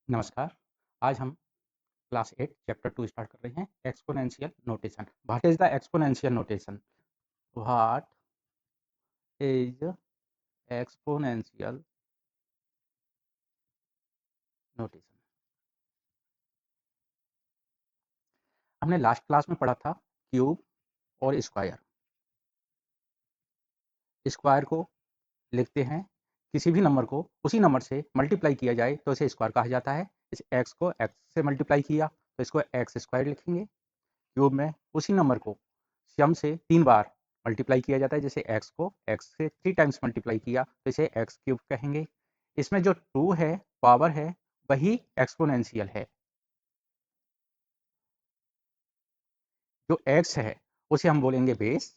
नमस्कार। आज हम क्लास 8 चैप्टर 2 स्टार्ट कर रहे हैं exponential notation. What is the exponential notation? What is exponential notation? हमने लास्ट क्लास में पढ़ा था क्यूब और स्क्वायर। स्क्वायर को लिखते हैं, किसी भी नंबर को उसी नंबर से मल्टीप्लाई किया जाए तो इसे स्क्वायर कहा जाता है। इस एक्स को एक्स से मल्टीप्लाई किया तो इसको एक्स स्क्वायर लिखेंगे। क्यूब में उसी नंबर को सम से 3 बार मल्टीप्लाई किया जाता है, जैसे x को x से 3 टाइम्स मल्टीप्लाई किया तो इसे x क्यूब कहेंगे। इसमें जो 2 है, पावर है, वही एक्सपोनेंशियल है। जो x है उसे हम बोलेंगे बेस।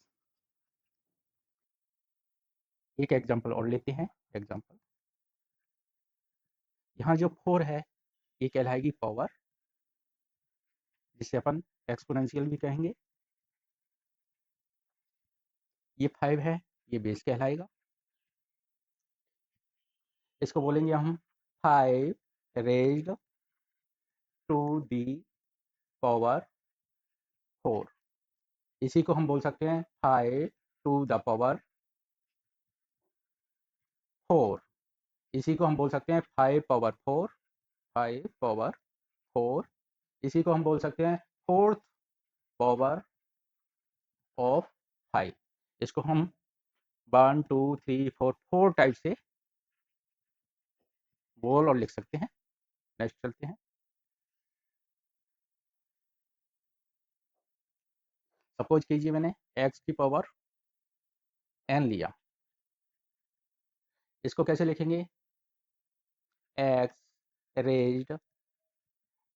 एक एग्जांपल और लेते हैं। एग्जांपल, यहाँ जो 4 है ये कहलाएगी पावर, जिसे अपन एक्सपोनेंशियल भी कहेंगे। ये 5 है, ये बेस कहलाएगा। इसको बोलेंगे हम 5 रेज्ड टू दी पावर 4। इसी को हम बोल सकते हैं 5 टू द पावर 4। इसी को हम बोल सकते हैं 5 पावर 4, 5 पावर 4। इसी को हम बोल सकते हैं फोर्थ पावर ऑफ 5। इसको हम 1 2 3 4 4 टाइप से बोल और लिख सकते हैं। नेक्स्ट चलते हैं। सपोज कीजिए मैंने x की पावर n लिया। इसको कैसे लिखेंगे? x raised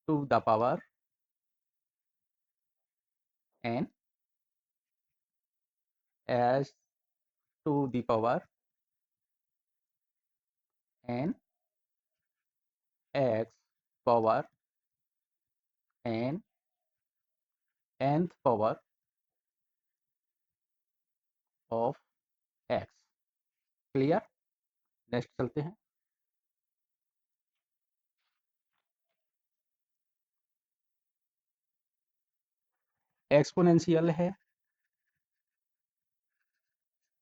to the power n as to the power n x power n nth power of x। Clear? Next चलते हैं। एक्सपोनेंशियल है,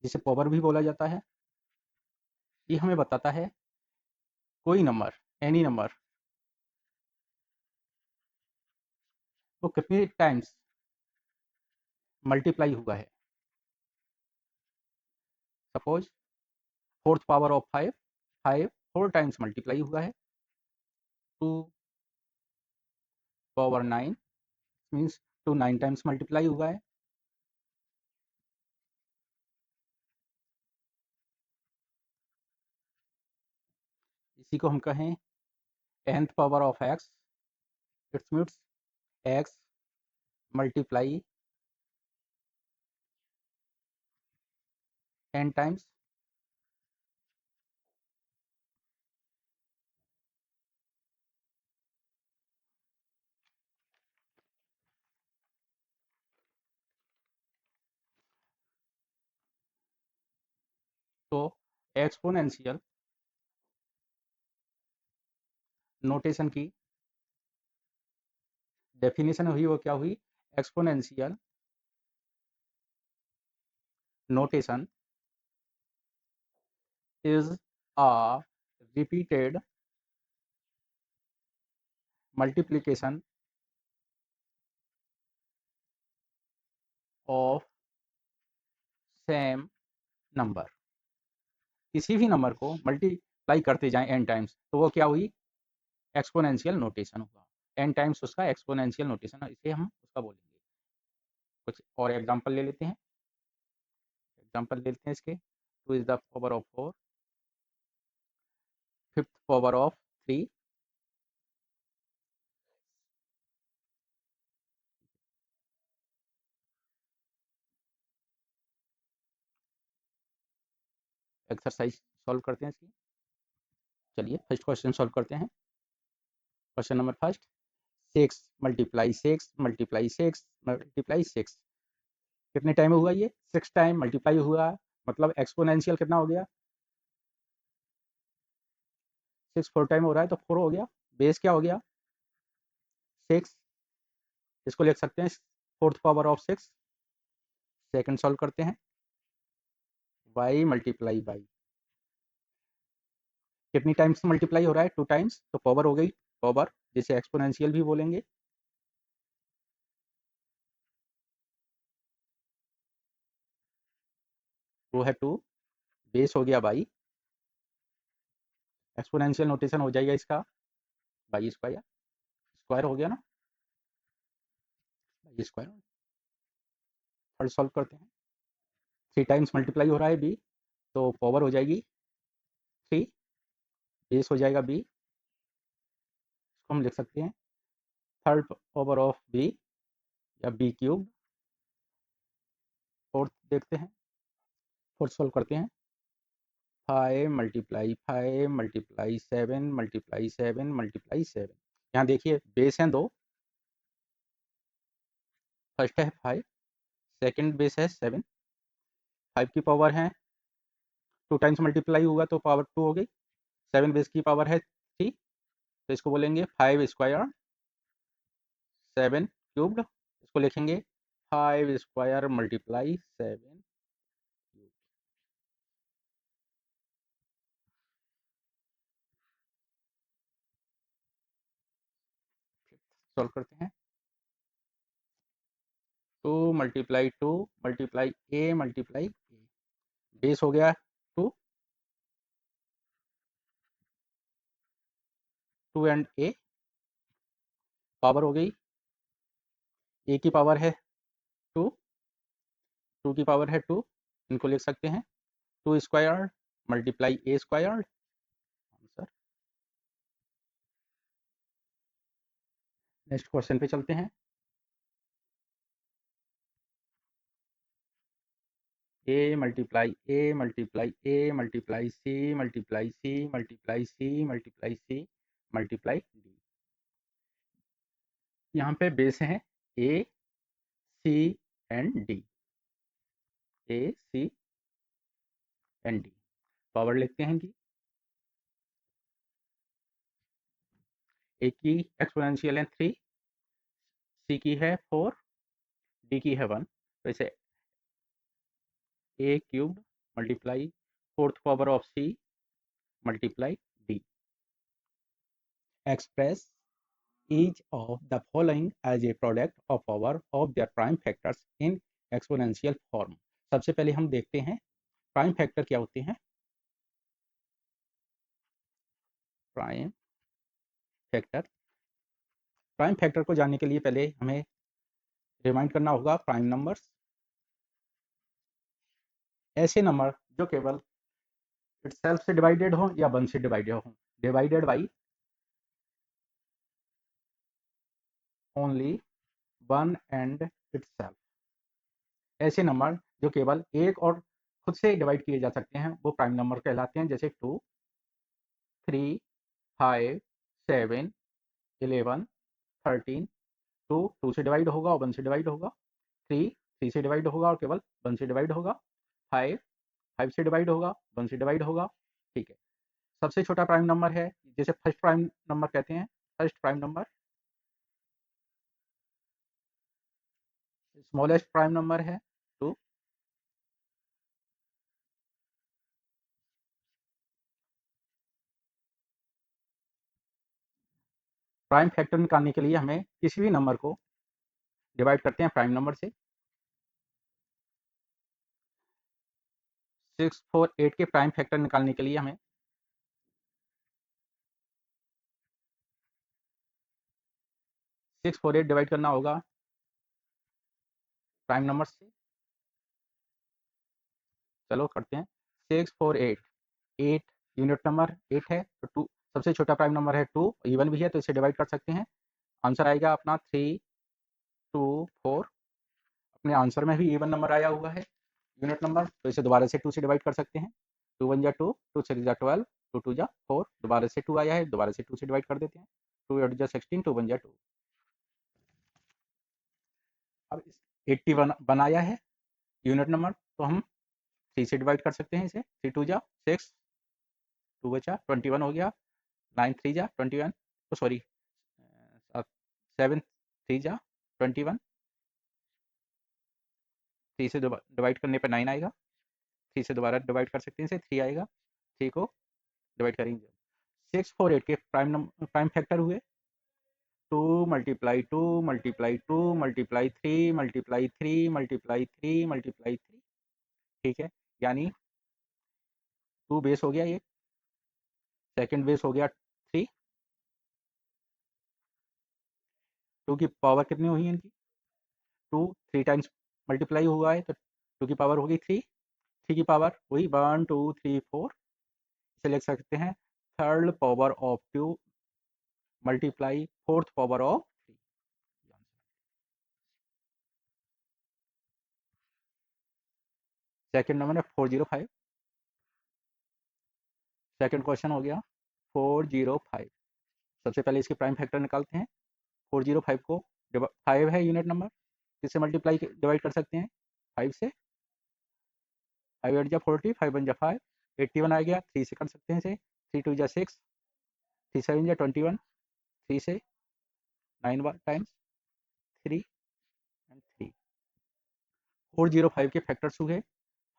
जिसे पावर भी बोला जाता है। ये हमें बताता है कोई नंबर, एनी नंबर, वो कितने टाइम्स मल्टीप्लाई हुआ है। Suppose fourth power of 5, 5 4 times multiply हुआ है। 2 पावर 9 मीन्स 2 9 टाइम्स मल्टीप्लाई हुआ है। इसी को हम कहें nth power of x। It's means x multiply n times. तो एक्सपोनेंशियल नोटेशन की डेफिनेशन हुई, वो क्या हुई? Exponential notation is a repeated multiplication of same number। किसी भी नंबर को मल्टीप्लाई करते जाएं n टाइम्स तो वो क्या हुई? एक्सपोनेंशियल नोटेशन हुआ। n टाइम्स उसका एक्सपोनेंशियल नोटेशन, इसे हम उसका बोलेंगे। कुछ और एग्जांपल ले लेते हैं। एग्जांपल ले लेते हैं इसके। 2 is the power of 4, fifth power of 3, exercise solve करते हैं इसकी। चलिए फर्स्ट क्वेश्चन सॉल्व करते हैं। Question number first, 6 multiply 6 multiply 6 multiply 6 कितने टाइम हुआ? ये 6 टाइम मल्टीप्लाई हुआ, मतलब एक्सपोनेंशियल कितना हो गया? 6 4 टाइम हो रहा है तो 4 हो गया। बेस क्या हो गया 6, इसको लिख सकते हैं 4th power of 6। Second solve करते हैं, y मल्टीप्लाई बाई कितनी टाइम्स मल्टीप्लाई हो रहा है 2 टाइम्स, तो पावर हो गई पावर, जिसे एक्सपोनेंशियल भी बोलेंगे। वो है 2, बेस हो गया बाई, एक्सपोनेंशियल नोटेशन हो जाएगा इसका बाई स्क्वायर, स्क्वायर हो गया ना, बाई स्क्वायर। थर्ड सॉल्व करते हैं, 3 टाइम्स मल्टीप्लाई हो रहा है बी, तो पावर हो जाएगी 3, बेस हो जाएगा बी, इसको हम लिख सकते हैं थर्ड पावर ऑफ बी या बी क्यूब। फोर्थ देखते हैं, फोर्थ सॉल्व करते हैं, 5 × 7 × 7 × 7, यहाँ देखिए बेस हैं 2, फर्स्ट है 5, सेकंड बेस है 7, 5 की पावर है 2 टाइम्स मल्टीप्लाई हुआ तो पावर 2 हो गई, 7 बेस की पावर है 3, तो इसको बोलेंगे 5 स्क्वायर 7 क्यूब्ड, इसको लिखेंगे 5 स्क्वायर मल्टीप्लाई 7 क्यूब। सॉल्व करते हैं, 2 multiply 2 multiply a multiply A, base हो गया 2, 2 एंड ए, पावर हो गई ए की पावर है 2, 2 की पावर है 2, इनको लिख सकते हैं 2 square multiply a square answer. Next question पे चलते हैं, a multiply a multiply a multiply c multiply c multiply c multiply c multiply d, यहाँ पे बेस हैं a c and d, a c and d, power लिखते हैं कि ए की एक्सपोनेंशियल है 3, सी की है 4, डी की है 1, तो इसे a cube multiply 4th power of c multiply d. Express each of the following as a product of power of their prime factors in exponential form। सबसे पहले हम देखते हैं प्राइम फैक्टर क्या होते हैं। प्राइम फैक्टर, प्राइम फैक्टर को जानने के लिए पहले हमें रिमाइंड करना होगा प्राइम नंबर्स, ऐसे नंबर जो केवल इटसेल्फ से डिवाइडेड हो या 1 से डिवाइडेड हो, divided by only 1 and itself, ऐसे नंबर जो केवल एक और खुद से डिवाइड किए जा सकते हैं वो प्राइम नंबर कहलाते हैं, जैसे 2, 3, 5, 7, 11, 13, 2 2 से डिवाइड होगा और 1 से डिवाइड होगा, 3 3 से डिवाइड होगा और केवल 1 से डिवाइड होगा, 5 5 से डिवाइड होगा 1 से डिवाइड होगा। ठीक है, सबसे छोटा प्राइम नंबर है जिसे फर्स्ट प्राइम नंबर कहते हैं, first prime number. Smallest prime number है 2। प्राइम फैक्टर निकालने के लिए हमें किसी भी नंबर को डिवाइड करते हैं प्राइम नंबर से। 6, 4, 8 के प्राइम फैक्टर निकालने के लिए हमें 6, 4, 8 डिवाइड करना होगा प्राइम नंबर से। चलो करते हैं, 6, 4, 8, 8 यूनिट नंबर 8 है तो 2 सबसे छोटा प्राइम नंबर है 2, इवन भी है तो इसे डिवाइड कर सकते हैं, आंसर आएगा अपना 3, 2, 4। अपने आंसर में भी इवन नंबर आया हुआ है यूनिट नंबर, तो इसे दोबारा से 2 से डिवाइड कर सकते हैं, 2 1 जा 2, 2 6 जा 12, 2 2 जा 4, दोबारा से 2 आया है, दोबारा से 2 से डिवाइड कर देते हैं, 2 8 जा 16, 2 1 जा 2। अब 81 बनाया है यूनिट नंबर, तो हम 3 से डिवाइड कर सकते हैं इसे, 3 2 जा 6, 2 बचा 21 हो गया, 9 3 जा 21, सॉरी 7 3 जा 21, 3 से डिवाइड करने पर 9 आएगा, 3 से दोबारा डिवाइड कर सकते हैं, इसे 3 आएगा, 3 को डिवाइड करेंगे। 6 4 8 के प्राइम फैक्टर हुए, 2 multiply 2 multiply 2 multiply 3 multiply 3 multiply 3 multiply 3, ठीक है, यानी 2 बेस हो गया ये, सेकंड बेस हो गया 3, 2 की पावर कितनी हुई इनकी, 2 3 टाइम्स मल्टीप्लाई हुआ है तो 2 की पावर होगी 3, 3 की पावर हुई 1 2 3 4, इसे लिख सकते हैं third power of 2 multiply fourth power of 3। Second number है 405, सेकंड क्वेश्चन हो गया 405। सबसे पहले इसके प्राइम फैक्टर निकालते हैं। 405 को 5 है यूनिट नंबर, किससे मल्टीप्लाई डिवाइड कर सकते हैं, 5 से, 5 8 जा 40, 5 1 जा 5, 81 आ गया, 3 से कर सकते हैं इसे, 3 2 जा 6, 3 7 जा 21, 3 से 9 टाइम्स 3 एंड 3। 405 के फैक्टर्स हुए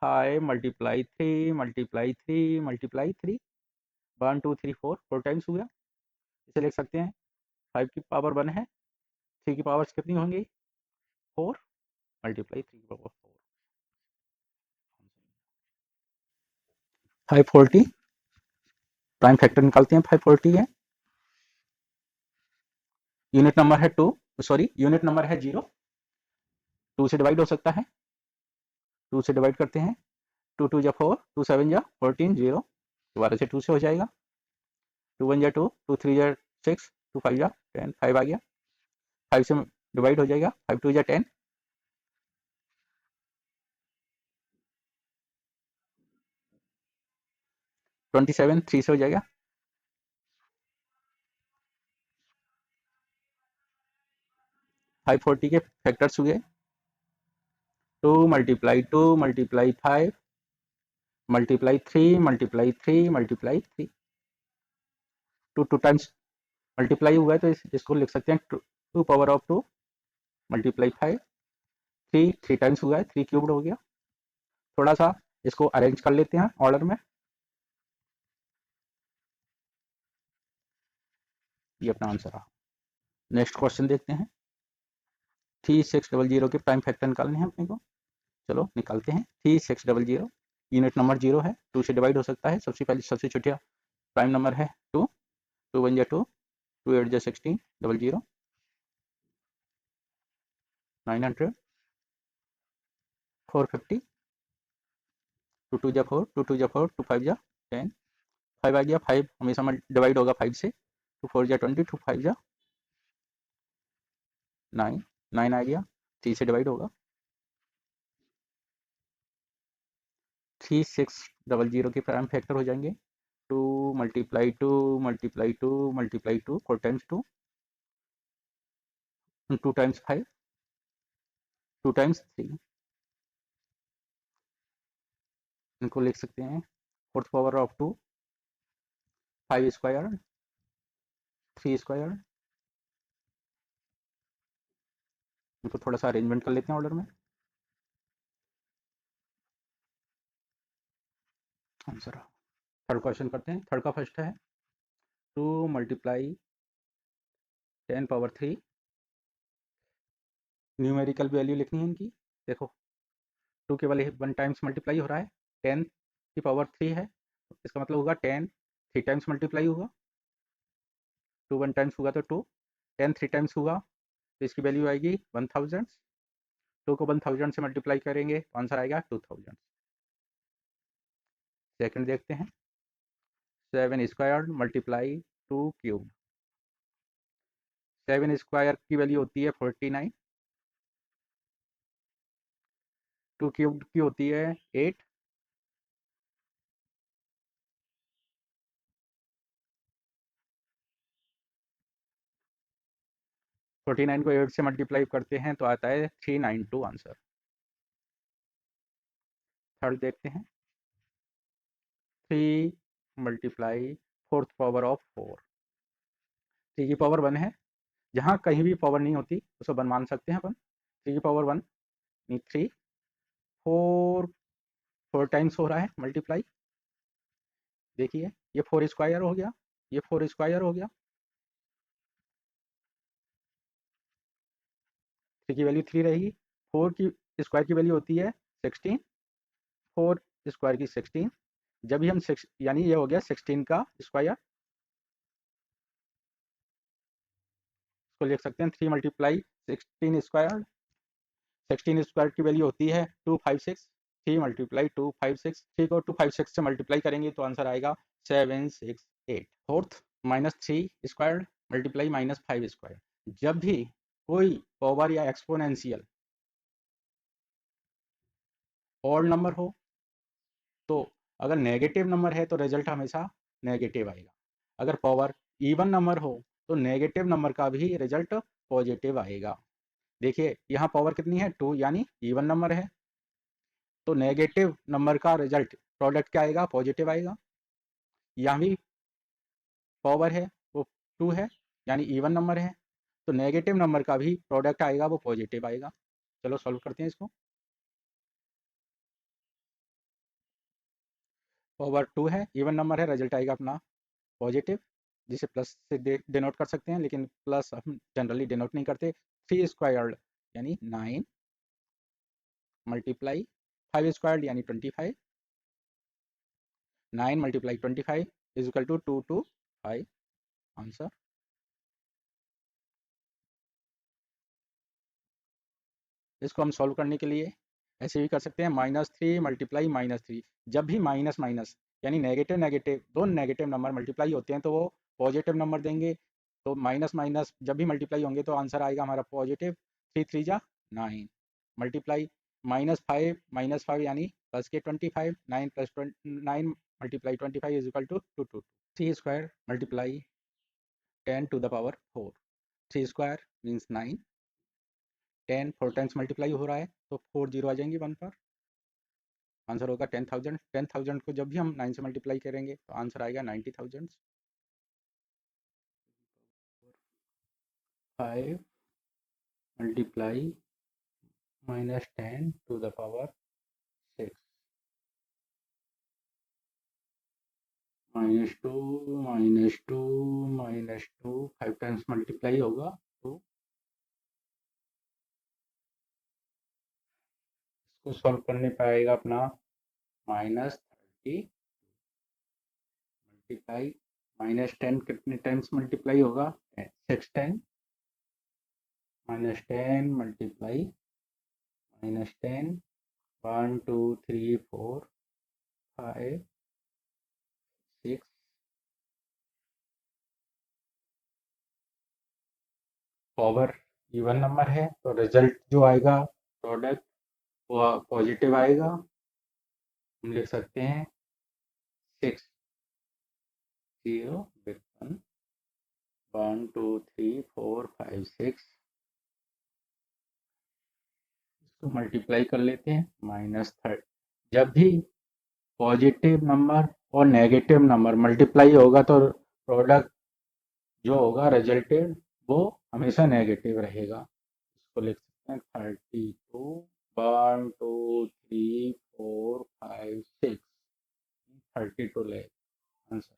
5 मल्टीप्लाई 3 मल्टीप्लाई 3 मल्टीप्लाई 3, 1 2 3 4, 4 टाइम्स हुआ, इसे लिख सकते हैं 5 की पावर 1 है, 3 की पावर्स कितनी होंगी 4 मल्टीप्लाई 3 की पावर 4, 540, प्राइम फैक्टर निकालते हैं, 540 है, यूनिट नंबर है 2, सॉरी यूनिट नंबर है 0, 2 से डिवाइड हो सकता है, 2 से डिवाइड करते हैं, 2 2 जा 4, 2 7 जा 14, 0, दोबारा से 2 से हो जाएगा, 2 1 जा 2, 2 3 जा 6, 2 5 जा 10, 5 आ गया, 5 से डिवाइड हो जाएगा, 5 2 जा 10, 27, 3 से हो जाएगा, 540 के फैक्टर्स हुए 2 multiply 2 multiply 5 multiply 3 multiply 3 multiply 3, 2 2 times multiply हुआ है तो इसको लिख सकते हैं 2 पावर ऑफ 2 मल्टीप्लाई 5, 3 3 टाइम्स हुआ है, 3 क्यूब्ड हो गया। थोड़ा सा इसको अरेंज कर लेते हैं ऑर्डर में, ये अपना आंसर रहा। नेक्स्ट क्वेश्चन देखते हैं, 3600 के प्राइम फैक्टर निकालने हैं अपने को, चलो निकालते हैं। 3600 यूनिट नंबर 0 है, 2 से डिवाइड हो सकता है, सबसे पहले सबसे छोटा प्राइम नंबर है 2, 2 1 जा 2, 2 8 जा 16, 00, 900, 450, 2 2 जा 4, 2 2 जा 4, 2 5 जा 10, 5 आ गया, 5 हमेशा डिवाइड होगा 5 से, 2 4 जा 20, 2 5 जा 9, 9 आ गया, 3 से डिवाइड होगा, 3600 के प्राइम फैक्टर हो जाएंगे 2 multiply 2 multiply 2 multiply 2, 4 times 2, 2 times 5, 2 times 3, इनको लिख सकते हैं fourth power of 2, 5 square, 3 square, इनको थोड़ा सा अरेंजमेंट कर लेते हैं ऑर्डर में, आंसर। थर्ड क्वेश्चन करते हैं, थर्ड का फर्स्ट है 2 मल्टीप्लाई 10 पावर 3, न्यूमेरिकल वैल्यू लिखनी है इनकी, देखो 2 केवल 1 टाइम्स मल्टीप्लाई हो रहा है, 10 की पावर 3 है, इसका मतलब होगा 10 3 टाइम्स मल्टीप्लाई होगा, 2 1 टाइम्स होगा तो 2, 10 3 टाइम्स हुआ तो इसकी वैल्यू आएगी 1000, 2 को 1000 से मल्टीप्लाई करेंगे तो आंसर आएगा 2000। सेकंड देखते हैं, 7 स्क्वायर मल्टीप्लाई 2 क्यूब, 7 स्क्वायर की वैल्यू होती है 49, 2 क्यूब की होती है 8, 49 को 8 से मल्टीप्लाई करते हैं तो आता है 392 आंसर। थर्ड देखते हैं, 3 मल्टीप्लाई फोर्थ पावर ऑफ 4, 3 की पावर 1 है, जहाँ कहीं भी पावर नहीं होती उसको 1 मान सकते हैं अपन। 3 की पावर 1 नहीं 3, 4 4 टाइम्स हो रहा है मल्टीप्लाई। देखिए ये 4 स्क्वायर हो गया, ये 4 स्क्वायर हो गया। 3 की वैल्यू 3 रहेगी, 4 की स्क्वायर की वैल्यू होती है 16, 4 स्क्वायर की 16। जब भी हम यानी ये हो गया 16 का स्क्वायर, इसको लिख सकते हैं 3 मल्टीप्लाई 16 स्क्वायर। 16 स्क्वायर की वैल्यू होती है 256। 3 मल्टीप्लाई 256, 3 को 256 से मल्टीप्लाई करेंगे तो आंसर आएगा 768। Fourth -3 square multiply -5 square. जब भी कोई पावर या एक्सपोनेंशियल ऑड नंबर हो, तो अगर नेगेटिव नंबर है तो रिजल्ट हमेशा नेगेटिव आएगा। अगर पावर इवन नंबर हो तो नेगेटिव नंबर का भी रिजल्ट पॉजिटिव आएगा। देखिए यहाँ पावर कितनी है 2, यानी इवन नंबर है, तो नेगेटिव नंबर का रिजल्ट प्रोडक्ट क्या आएगा, पॉजिटिव आएगा। यहाँ भी पावर है वो 2 है, यानी इवन नंबर है, तो नेगेटिव नंबर का भी प्रोडक्ट आएगा वो पॉजिटिव आएगा। चलो सॉल्व करते हैं इसको। पावर 2 है, इवन नंबर है, रिजल्ट आएगा अपना पॉजिटिव, जिसे प्लस से डिनोट कर सकते हैं, लेकिन प्लस हम जनरली डिनोट नहीं करते। 3 स्क्वायर्ड यानी 9 मल्टीप्लाई 5 स्क्वायर्ड यानी 25। 9 multiply 25 is equal to 225 answer. इसको हम सॉल्व करने के लिए ऐसे भी कर सकते हैं, -3 मल्टीप्लाई -3। जब भी माइनस माइनस यानी नेगेटिव नेगेटिव, दो नेगेटिव नंबर मल्टीप्लाई होते हैं तो वो पॉजिटिव नंबर देंगे, तो माइनस माइनस जब भी मल्टीप्लाई होंगे तो आंसर आएगा हमारा पॉजिटिव। 3 3 जा 9 मल्टीप्लाई -5 यानी प्लस के 25, 9 plus 9 multiply 25 is equal to 2 3 square multiply 10 to the power 4। 3 square means 9, 10 4 times multiply हो रहा है तो 4 जीरो आ जाएंगे 1 पर, आंसर होगा 10,000। 10,000 को जब भी हम 9 से मल्टीप्लाई करेंगे तो आंसर आएगा 90,000। 5 multiply -10 to the power 6, -2 -2 -2 5 times multiply होगा तो इसको सॉल्व करने पाएगा अपना -30 मल्टीप्लाई -10 कितने टाइम्स मल्टीप्लाई होगा 6 time, -10 multiply -10 1 2 3 4 5 6। Power even number है तो रिजल्ट जो आएगा प्रोडक्ट वो पॉजिटिव आएगा। हम लिख सकते हैं 6 0 बिग 1 1 2 3 4 5 6। इसको मल्टीप्लाई कर लेते हैं -30। जब भी पॉजिटिव नंबर और नेगेटिव नंबर मल्टीप्लाई होगा तो प्रोडक्ट जो होगा रिजल्टेड वो हमेशा नेगेटिव रहेगा। इसको लिख सकते हैं 32 1 2 3 4 5 6 32 ले आंसर।